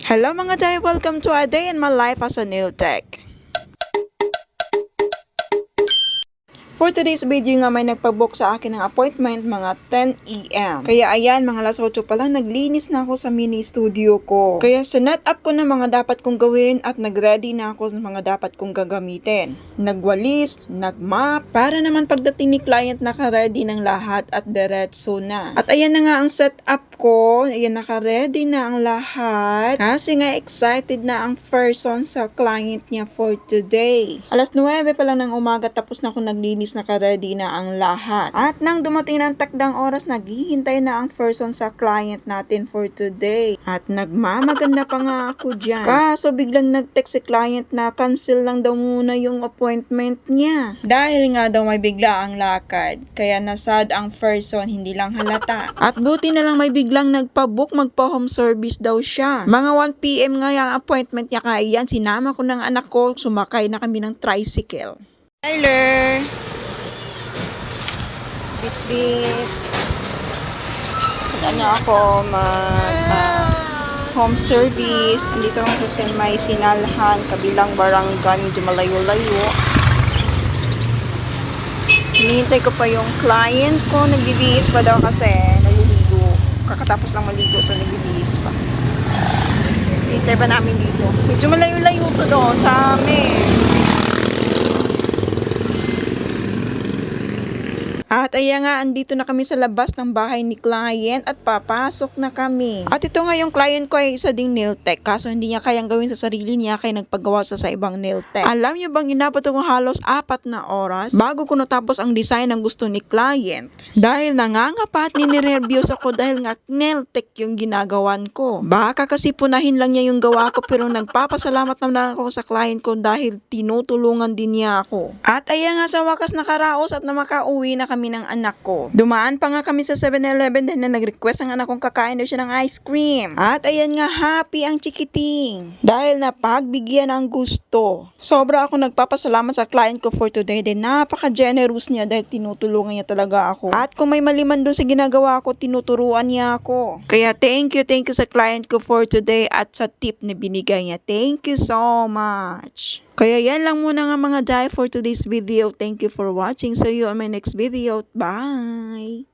Hello mga Jai! Welcome to a day in my life as a nail tech. For today's video nga may nagpag-book sa akin ng appointment mga 10 AM. Kaya ayan, mga alas 8 pa lang naglinis na ako sa mini studio ko. Kaya sinet up ko na mga dapat kong gawin at nag-ready na ako sa mga dapat kong gagamitin. Nagwalis, nagmap, para naman pagdating ni client naka-ready ng lahat at diretso na. At ayan na nga ang setup ko. Ayan, naka-ready na ang lahat. Kasi nga excited na ang person sa client niya for today. Alas 9 pa lang ng umaga tapos na ako naglinis, naka-ready na ang lahat. At nang dumating ng takdang oras, naghihintay na ang person sa client natin for today. At nagmamaganda pa nga ako dyan. Kaso biglang nag-text si client na cancel lang daw muna yung appointment niya. Dahil nga daw may bigla ang lakad. Kaya nasad ang person, hindi lang halata. At buti na lang may biglang nagpa-book, magpa-home service daw siya. Mga 1 PM nga yung appointment niya, kaya yan, sinama ko ng anak ko, sumakay na kami ng tricycle. Tyler! Bit-bit. Ano ako home service. Andito ako sa May Sinalhan, kabilang barangay, medyo malayo-layo. Hinihintay ko pa yung client ko. Nagbibihis pa daw kasi naliligo. Kakatapos lang maligo sa nagbibihis pa. Hinihintay pa namin dito. Medyo malayo-layo to doon sa amin. At ayan nga, andito na kami sa labas ng bahay ni client at papasok na kami. At ito nga yung client ko ay isa ding nail tech, kaso hindi niya kayang gawin sa sarili niya kaya nagpagawa sa ibang nail tech. Alam niyo bang inabot ko halos 4 na oras bago ko natapos ang design ng gusto ni client. Dahil nangangapa at ninenervyos ako dahil nga nail tech yung ginagawan ko. Baka kasi punahin lang niya yung gawa ko, pero nagpapasalamat naman ako sa client ko dahil tinutulungan din niya ako. At ayan nga, sa wakas nakaraos at na makauwi na kami ng anak ko. Dumaan pa nga kami sa 7-Eleven dahil na nag-request ang anak kong kakain daw siya ng ice cream. At ayan nga, happy ang chikiting dahil napagbigyan ng gusto. Sobra ako nagpapasalamat sa client ko for today dahil napaka-generous niya dahil tinutulungan niya talaga ako. At kung may maliman doon sa ginagawa ko, tinuturuan niya ako. Kaya thank you sa client ko for today at sa tip na binigay niya. Thank you so much. Kaya yan lang muna nga mga Jai for today's video. Thank you for watching. See you on my next video. Bye!